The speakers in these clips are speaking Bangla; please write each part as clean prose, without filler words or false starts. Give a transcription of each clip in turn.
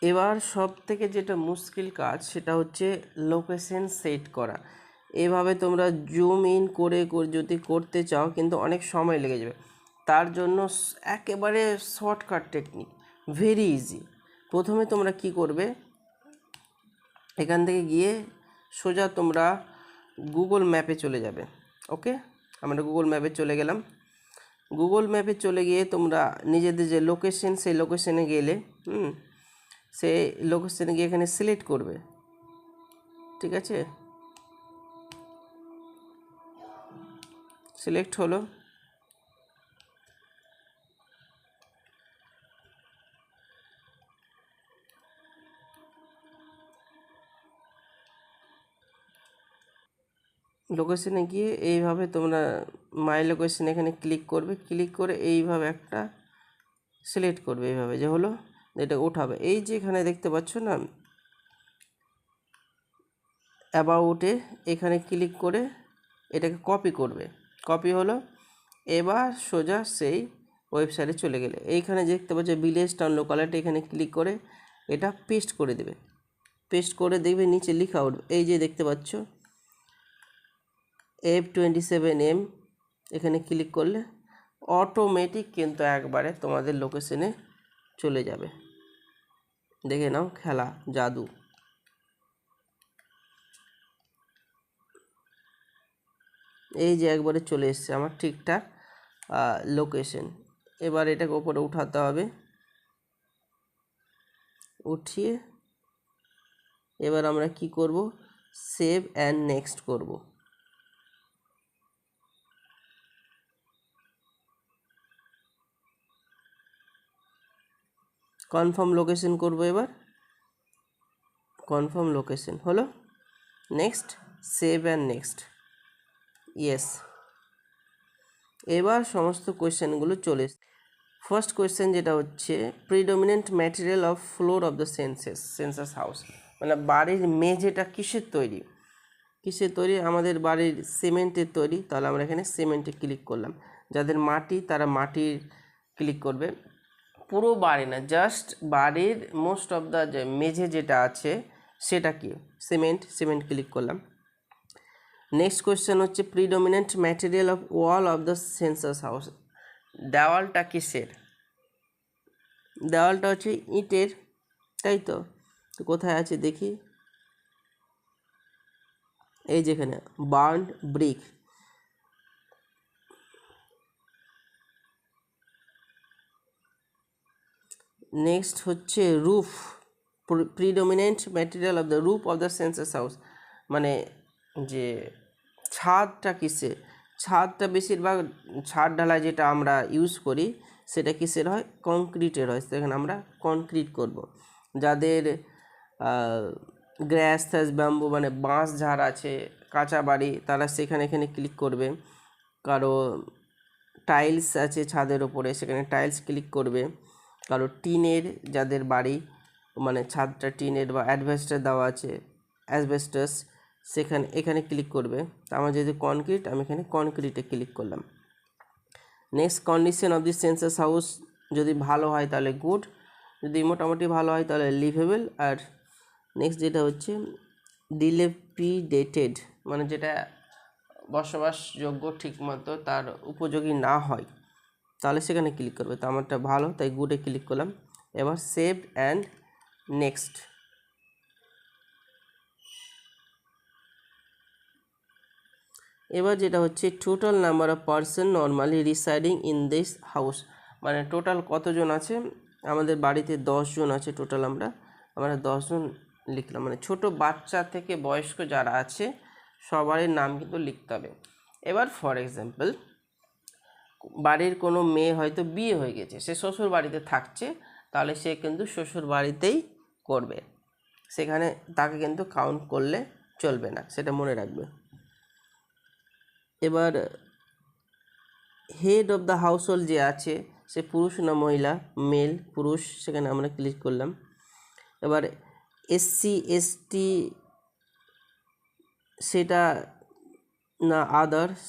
এবার সব থেকে যেটা মুশকিল কাজ সেটা হচ্ছে লোকেশন সেট করা। এভাবে তোমরা জুম ইন করে যদি করতে চাও কিন্তু অনেক সময় লেগে যাবে। তার জন্য একেবারে শর্টকাট টেকনিক, ভেরি ইজি। প্রথমে তোমরা কি করবে, এখান থেকে গিয়ে সোজা তোমরা গুগল ম্যাপে চলে যাবে। ওকে, আমরা গুগল ম্যাপে চলে গেলাম। গুগল ম্যাপে চলে গিয়ে তোমরা নিজেদের যে লোকেশন, সেই লোকেশনে গেলে সেই লোকেশনে গিয়ে এখানে সিলেক্ট করবে। ঠিক আছে, সিলেক্ট হলো। লোকেশনে গিয়ে এইভাবে তোমরা মাই লোকেশন এখানে ক্লিক করবে। ক্লিক করে এইভাবে একটা সিলেক্ট করবে, এইভাবে যে হলো এটা উঠাবে। এই যে এখানে দেখতে পাচ্ছ না অ্যাবাউটে, এখানে ক্লিক করে এটাকে কপি করবে। কপি হলো। এবার সোজা সেই ওয়েবসাইটে চলে গেলে এইখানে দেখতে পাচ্ছ ভিলেজ টাউন লোকালিটি, এখানে ক্লিক করে এটা পেস্ট করে দেবে। পেস্ট করে দেখবে নিচে লেখা উঠবে, এই যে দেখতে পাচ্ছ F27M। এখানে ক্লিক করলে অটোমেটিক কিন্তু একবারে তোমাদের লোকেশনে চলে যাবে। দেখে নাও খেলা, জাদু। এই যে একবারে চলে এসছে আমার ঠিকঠাক লোকেশন। এবার এটাকে উপরে উঠাতে হবে, উঠিয়ে এবার আমরা কি করব, সেভ অ্যান্ড নেক্সট করব। কনফার্ম লোকেশন করব। এবার কনফার্ম লোকেশন হলো, next, save and next, yes. এবার সমস্ত কোয়েশ্চেনগুলো চলে এসছে। ফার্স্ট কোয়েশ্চেন যেটা হচ্ছে predominant material of floor of the census house, মানে বাড়ির মেঝেটা কিসের তৈরি? কিসের তৈরি? আমাদের বাড়ির সিমেন্টের তৈরি। তাহলে আমরা এখানে সিমেন্টে ক্লিক করলাম। যাদের মাটি তারা মাটির ক্লিক করবে। পুরো বাড়ি না, জাস্ট বাড়ির মোস্ট অফ দ্য যে মেঝে যেটা আছে সেটা কি, সিমেন্ট ক্লিক করলাম। নেক্সট কোয়েশ্চেন হচ্ছে predominant material of wall of the census house, দেওয়ালটা কিসের? দেওয়ালটা হচ্ছে ইটের, তাই তো? কোথায় আছে দেখি, এই যেখানে বার্ন ব্রিক। নেক্সট হচ্ছে roof, predominant material of the roof of the census house, মানে যে ছাদটা কিসের? ছাদটা বেশিরভাগ ছাদ ঢালাই যেটা আমরা ইউজ করি সেটা কিসের হয়? কংক্রিটের হয়। সেখানে আমরা কংক্রিট করব। যাদের গ্রাস ব্যাম্বু মানে বাঁশ ঝাড় আছে, কাঁচা বাড়ি, তারা সেখানে এখানে ক্লিক করবে। কারো টাইলস আছে ছাদের ওপরে, সেখানে টাইলস ক্লিক করবে। কারো টিনের, যাদের বাড়ি মানে ছাদটা টিনের বা অ্যাডভেস্টার দেওয়া আছে, অ্যাসবেস্টাস, সেখানে এখানে ক্লিক করবে। আমার যেহেতু কনক্রিট, আমি এখানে কনক্রিটে ক্লিক করলাম। Next condition of the census house, যদি ভালো হয় তাহলে গুড, যদি মোটামুটি ভালো হয় তাহলে লিভেবল। আর নেক্সট যেটা হচ্ছে ডিলেপিডেটেড, মানে যেটা বসবাসযোগ্য ঠিকমতো তার উপযোগী না হয় তাহলে সেখানে ক্লিক করবে। তো আমারটা ভালো, তাই গুডে ক্লিক করলাম। এবার সেভ অ্যান্ড নেক্সট। এবার যেটা হচ্ছে total number of person normally residing in this house, মানে টোটাল কতজন আছে আমাদের বাড়িতে? 10 জন আছে টোটাল। আমরা 10 জন লিখলাম, মানে ছোট বাচ্চা থেকে বয়স্ক যারা আছে সবারই নাম কিন্তু লিখতে হবে। এবার ফর এক্সাম্পল বাড়ির কোনো মেয়ে হয়তো বিয়ে হয়ে গেছে, সে শ্বশুর বাড়িতে থাকছে, তাহলে সে কিন্তু শ্বশুর বাড়িতেই করবে, সেখানে তাকে কিন্তু কাউন্ট করলে চলবে না, সেটা মনে রাখবে। এবার head of the house hold যে আছে সে পুরুষ না মহিলা? মেল, পুরুষ, সেখানে আমরা ক্লিক করলাম। এবার SC ST সেটা না আদার্স,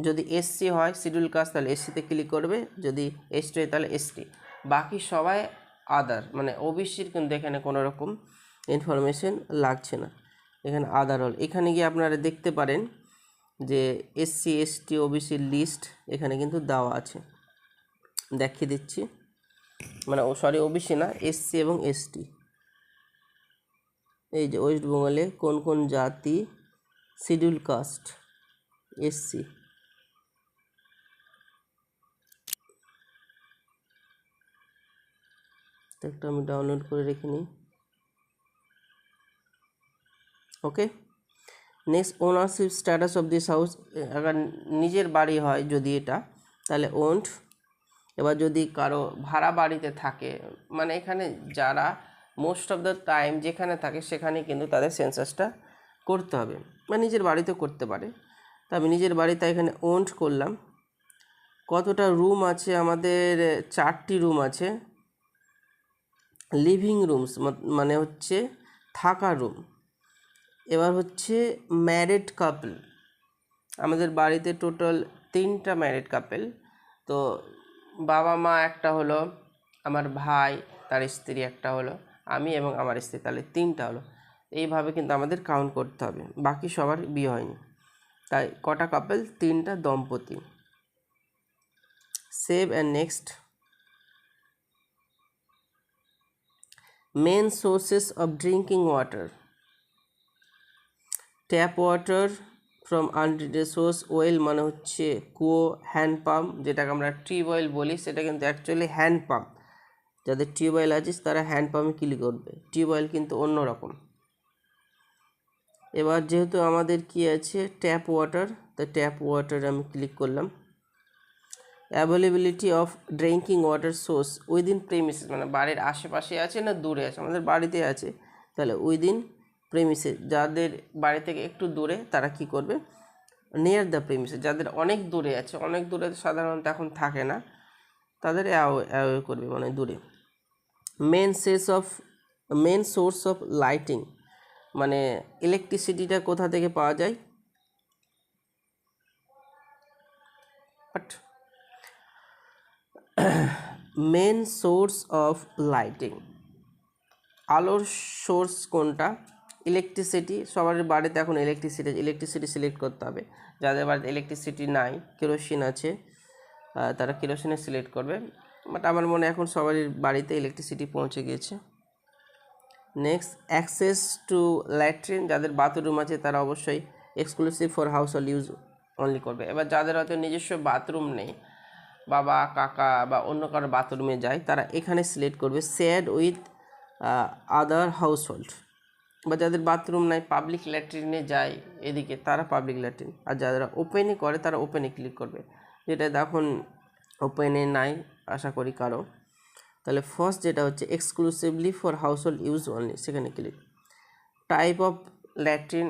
যদি SC হয় শিডিউল কাস্ট তাহলে SCতে ক্লিক করবে, যদি ST হয় তাহলে ST। বাকি সবাই আদার, মানে ওবিসির কিন্তু এখানে কোনো রকম ইনফরমেশন লাগছে না, এখানে আদার হল। এখানে গিয়ে আপনারা দেখতে পারেন যে এসসি এসটি ওবিসির লিস্ট এখানে কিন্তু দেওয়া আছে, দেখিয়ে দিচ্ছি। মানে ওবিসি না, এসসি এবং এসটি। এই যে ওয়েস্ট বেঙ্গলে কোন কোন জাতি শিডিউল কাস্ট এসসি, একটা আমি ডাউনলোড করে রেখে নিই। Okay, next ownership status of this house, আবার নিজের বাড়ি হয় যদি এটা, তাহলে ওন্ড। এবার যদি কারো ভাড়া বাড়িতে থাকে, মানে এখানে যারা মোস্ট অফ দ্য টাইম যেখানে থাকে সেখানে কিন্তু তাদের সেন্সাসটা করতে হবে, বা নিজের বাড়িতেও করতে পারে। তো আমি নিজের বাড়িতে এখানে ওন্ড করলাম। কতটা রুম আছে আমাদের? 4টি রুম আছে। লিভিং রুমস মানে হচ্ছে থাকার রুম। এবার হচ্ছে ম্যারিড কাপল, আমাদের বাড়িতে টোটাল 3টা ম্যারিড কাপল। তো বাবা মা একটা হলো, আমার ভাই তার স্ত্রী একটা হলো, আমি এবং আমার স্ত্রী, তাহলে 3টা হলো। এইভাবে কিন্তু আমাদের কাউন্ট করতে হবে, বাকি সবার বিয়ে হয়নি। তাই কটা কাপল? 3টা দম্পতি। Save and next. Main sources of drinking water, tap water from untreated source. Well মানে হচ্ছে কুয়ো, হ্যান্ড পাম্প যেটাকে আমরা টিউবওয়েল বলি, সেটা কিন্তু অ্যাকচুয়ালি হ্যান্ড পাম্প। যাদের টিউবওয়েল আছে তারা হ্যান্ড পাম্পে ক্লিক করবে, টিউবওয়েল কিন্তু অন্য রকম। এবার যেহেতু আমাদের কি আছে ট্যাপ ওয়াটার, তো ট্যাপ ওয়াটারে আমি ক্লিক করলাম। Availability of drinking water source within premises, মানে বাড়ির আশেপাশে আছে না দূরে আছে? আমাদের বাড়িতে আছে, তাহলে উইদিন প্রেমিসেস। যাদের বাড়ি থেকে একটু দূরে তারা কি করবে? Near the premises. যাদের অনেক দূরে আছে, অনেক দূরে সাধারণত এখন থাকে না, তাদের অ্যাওয়ে করবে, মানে দূরে। মেন সোর্স অফ লাইটিং, মানে ইলেকট্রিসিটিটা কোথা থেকে পাওয়া যায়? But main source of lighting, আলোর সোর্স কোনটা? ইলেকট্রিসিটি। সবার বাড়িতে এখন ইলেকট্রিসিটি সিলেক্ট করতে হবে। যাদের বাড়িতে ইলেকট্রিসিটি নাই, কেরোসিন আছে, তারা কেরোসিনে সিলেক্ট করবে। বাট আমার মনে এখন সবারই বাড়িতে ইলেকট্রিসিটি পৌঁছে গিয়েছে। নেক্সট, অ্যাক্সেস টু ল্যাট্রিন, যাদের বাথরুম আছে তারা অবশ্যই exclusive for house hold use only করবে। এবার যাদের হয়তো নিজস্ব বাথরুম নেই, বাবা কাকা বা অন্য কারো বাথরুমে যায়, তারা এখানে সিলেক্ট করবে shared with other house hold. বা যাদের বাথরুম নাই, পাবলিক ল্যাট্রিনে যায় এদিকে, তারা পাবলিক ল্যাট্রিন। আর যারা ওপেনে করে তারা ওপেনে ক্লিক করবে, যেটা এখন ওপেনে নাই আশা করি কারো। তাহলে ফার্স্ট যেটা হচ্ছে exclusively for house hold use only, সেখানে ক্লিক। টাইপ অফ ল্যাট্রিন,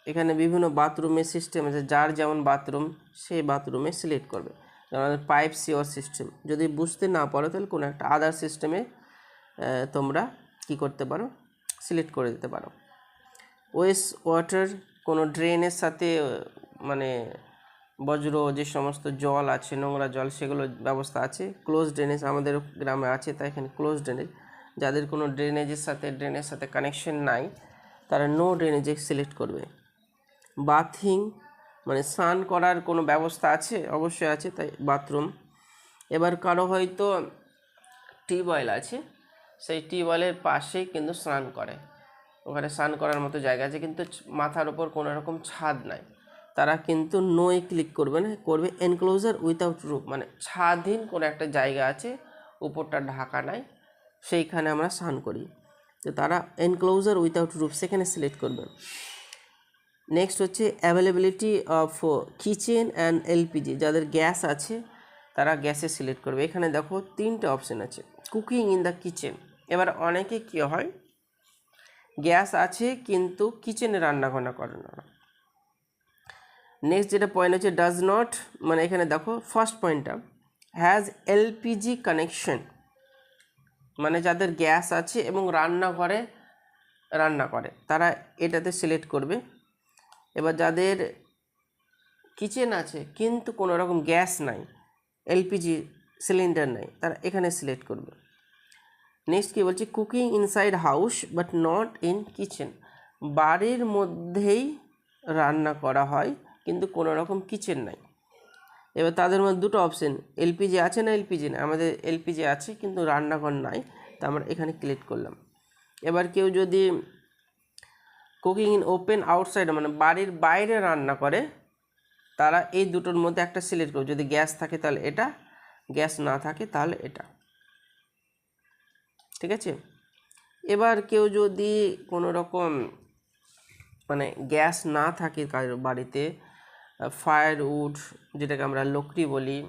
এখানে বিভিন্ন বাথরুমের সিস্টেম আছে, যার যেমন বাথরুম সেই বাথরুমে সিলেক্ট করবে। যেমন পাইপ সিওর সিস্টেম, যদি বুঝতে না পারো তাহলে কোনো একটা আদার সিস্টেমে তোমরা কি করতে পারো? সিলেক্ট করে দিতে পারো। ওয়েস্ট ওয়াটার, কোনো ড্রেনের সাথে মানে বজ্র যে সমস্ত জল আছে, নোংরা জল, সেগুলো ব্যবস্থা আছে। ক্লোজ ড্রেনেজ, আমাদের গ্রামে আছে, তাই এখানে ক্লোজ ড্রেনেজ। যাদের কোনো ড্রেনের সাথে কানেকশন নাই তারা নো ড্রেনেজে সিলেক্ট করবে। বাথিং, মানে স্নান করার কোনো ব্যবস্থা আছে? অবশ্যই আছে, তাই বাথরুম। এবার কারো হয়তো টিউবওয়েল আছে, সেই টিউবওয়েলের পাশেই কিন্তু স্নান করে, ওখানে স্নান করার মতো জায়গা আছে, কিন্তু মাথার ওপর কোনো রকম ছাদ নাই, তারা কিন্তু নোয়ে ক্লিক করবে না, করবে এনক্লোজার উইথাউট রুফ, মানে ছাদহীন কোনো একটা জায়গা আছে, উপরটা ঢাকা নাই, সেইখানে আমরা স্নান করি, তো তারা এনক্লোজার উইথাউট রুফ সেখানে সিলেক্ট করবে। নেক্সট হচ্ছে availability of kitchen and LPG, যাদের গ্যাস আছে তারা গ্যাসে সিলেক্ট করবে। এখানে দেখো 3টে অপশান আছে, কুকিং ইন দ্য কিচেন। এবার অনেকে কী হয়, গ্যাস আছে কিন্তু কিচেনে রান্নাবান্না করে না। নেক্সট যেটা পয়েন্ট হচ্ছে ডাজ নট, মানে এখানে দেখো ফার্স্ট পয়েন্টটা হ্যাজ এলপিজি কানেকশন, মানে যাদের গ্যাস আছে এবং রান্নাঘরে রান্না করে তারা এটাতে সিলেক্ট করবে। এবার যাদের কিচেন আছে কিন্তু কোনো রকম গ্যাস নাই, এলপিজি সিলিন্ডার নাই, তারা এখানে সিলেক্ট করবে। নেক্সট কী বলছে, cooking inside house but not in kitchen, বাড়ির মধ্যেই রান্না করা হয় কিন্তু কোনো রকম কিচেন নাই। এবার তাদের মধ্যে দুটো অপশন, এলপিজি আছে না এলপিজি না, আমাদের এলপিজি আছে কিন্তু রান্নাঘর নাই, তা আমরা এখানে ক্লিক করলাম। এবার কেউ যদি কুকিং ইন ওপেন আউটসাইড মানে বাড়ির বাইরে রান্না করে, তারা এই দুটোর মধ্যে একটা সিলেক্ট করবে, যদি গ্যাস থাকে তাহলে এটা, গ্যাস না থাকে তাহলে এটা। ঠিক আছে। এবার কেউ যদি কোনো রকম মানে গ্যাস না থাকে কারোর বাড়িতে, ফায়ারউড যেটাকে আমরা লকড়ি বলি,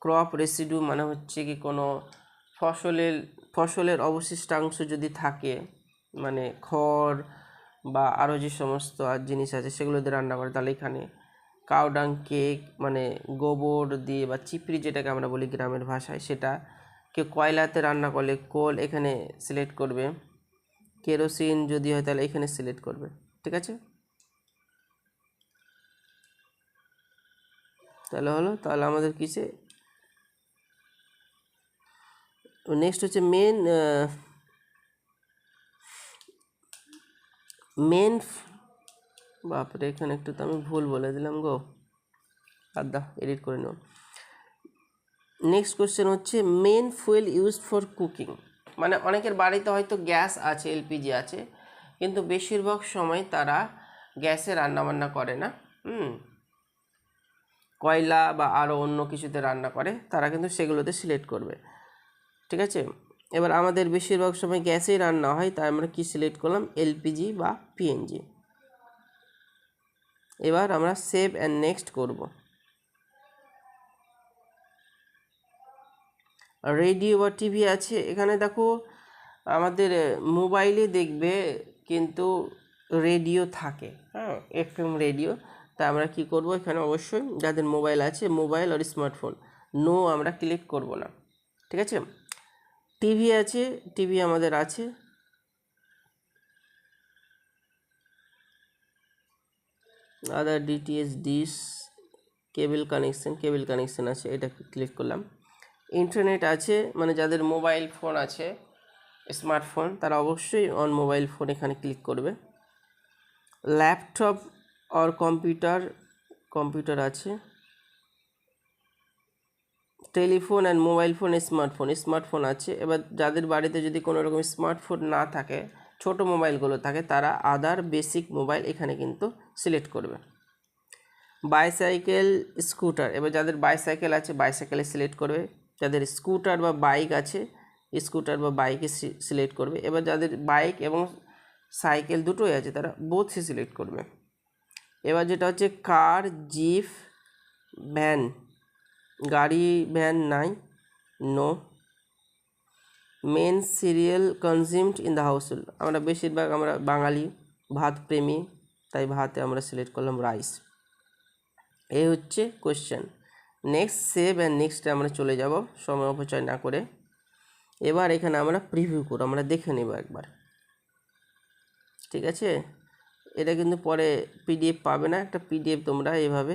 ক্রপ রেসিডু মানে হচ্ছে কি কোনো ফসলের অবশিষ্টাংশ যদি থাকে, মানে খড় বা আরও যে সমস্ত জিনিস আছে সেগুলো দিয়ে রান্না করে, তাহলে এখানে কাউডাং কেক মানে গোবর দিয়ে বা চিপড়ি যেটাকে আমরা বলি গ্রামের ভাষায়, সেটা। কেউ কয়লাতে রান্না করলে কোল এখানে সিলেক্ট করবে, কেরোসিন যদি হয় তাহলে এখানে সিলেক্ট করবে। ঠিক আছে, তাহলে হলো, তাহলে আমাদের কিসে নেক্সট হচ্ছে মেন বাপরে এখানে একটু তো আমি ভুল বলে দিলাম গো, আদা এডিট করে নেব। নেক্সট কোশ্চেন হচ্ছে main fuel used for cooking, মানে অনেকের বাড়িতে হয়তো গ্যাস আছে, এলপিজি আছে, কিন্তু বেশিরভাগ সময় তারা গ্যাসে রান্নাবান্না করে না, কয়লা বা আরও অন্য কিছুতে রান্না করে, তারা কিন্তু সেগুলোতে সিলেক্ট করবে। ঠিক আছে, এবার আমাদের বেশিরভাগ সময় গ্যাসেই রান্না হয়, তাই আমরা কি সিলেক্ট করলাম, এলপিজি বা পিএনজি। এবার আমরা সেভ অ্যান্ড নেক্সট করব। রেডিও বা টিভি আছে, এখানে দেখো আমাদের মোবাইলে দেখবে কিন্তু রেডিও থাকে, হ্যাঁ, এফএম রেডিও। তা আমরা কি করব, এখানে অবশ্যই যাদের মোবাইল আছে, মোবাইল আর স্মার্টফোন, নো আমরা ক্লিক করব না। ঠিক আছে, টিভি আছে, টিভি আমাদের আছে, আদার ডিটিএইচ ডিশ কেবল কানেকশন আছে, এটা ক্লিক করলাম। ইন্টারনেট আছে, মানে যাদের মোবাইল ফোন আছে, স্মার্টফোন, তারা অবশ্যই অন মোবাইল ফোন এখানে ক্লিক করবে। ল্যাপটপ আর কম্পিউটার আছে। Telephone and mobile phone, smartphone আছে। এবার যাদের বাড়িতে যদি কোনো রকম স্মার্টফোন না থাকে, ছোট মোবাইলগুলো থাকে, তারা আদার বেসিক মোবাইল এখানে কিন্তু সিলেক্ট করবে। বাইসাইকেল, স্কুটার, এবার যাদের বাইসাইকেল আছে বাইসাইকেলে সিলেক্ট করবে, যাদের স্কুটার বা বাইক আছে স্কুটার বা বাইকে সিলেক্ট করবে। এবার যাদের বাইক এবং সাইকেল দুটোই আছে তারা বোথে সিলেক্ট করবে। এবার যেটা হচ্ছে কার, জিপ, ভ্যান, গাড়ি ভ্যান নাই, no. Main cereal consumed in the household, আমরা বেশিরভাগ আমরা বাঙালি ভাত প্রেমী, তাই ভাতে আমরা সিলেক্ট করলাম রাইস। এই হচ্ছে কোশ্চেন। নেক্সট সেভ অ্যান্ড নেক্সটে আমরা চলে যাব সময় অপচয় না করে। এবার এখানে আমরা প্রিভিউ করব, আমরা দেখে নেব একবার। ঠিক আছে, এটা কিন্তু পরে পিডিএফ পাবে না, একটা পিডিএফ তোমরা এভাবে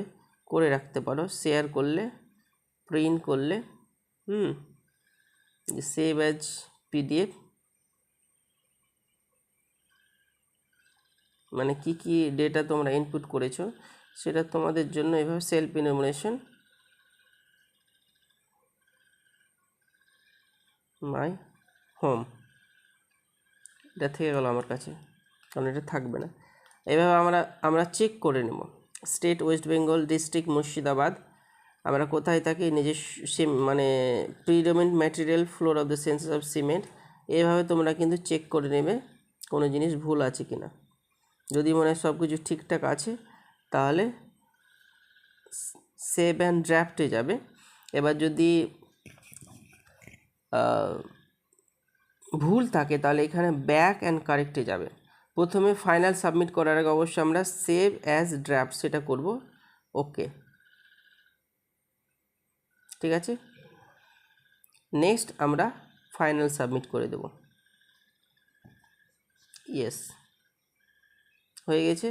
করে রাখতে পারো, শেয়ার করলে, প্রিন্ট করলে, সেভ অ্যাজ পিডিএফ, মানে কি কি ডেটা তোমরা ইনপুট করেছো সেটা তোমাদের জন্য এভাবে সেলফ ইনোমিনেশন মাই হোম, এটা থেকে গেল আমার কাছে, কারণ এটা থাকবে না। এইভাবে আমরা চেক করে নেব। State West Bengal, district Murshidabad, আমরা কোথায় থাকি, নিজস্ব মানে predominant material floor of the senses of cement. এইভাবে তোমরা কিন্তু চেক করে নেবে কোনো জিনিস ভুল আছে কি না। যদি মনে হয় সব কিছু ঠিকঠাক আছে তাহলে সেভ অ্যান্ড ড্রাফটে যাবে। এবার যদি ভুল থাকে তাহলে এখানে ব্যাক অ্যান্ড কারেক্টে যাবে। প্রথমে ফাইনাল সাবমিট করার আগে অবশ্যই আমরা সেভ অ্যাজ ড্রাফট সেটা করব। ওকে, ঠিক আছে, নেক্সট আমরা ফাইনাল সাবমিট করে দেব। ইয়েস, হয়ে গেছে।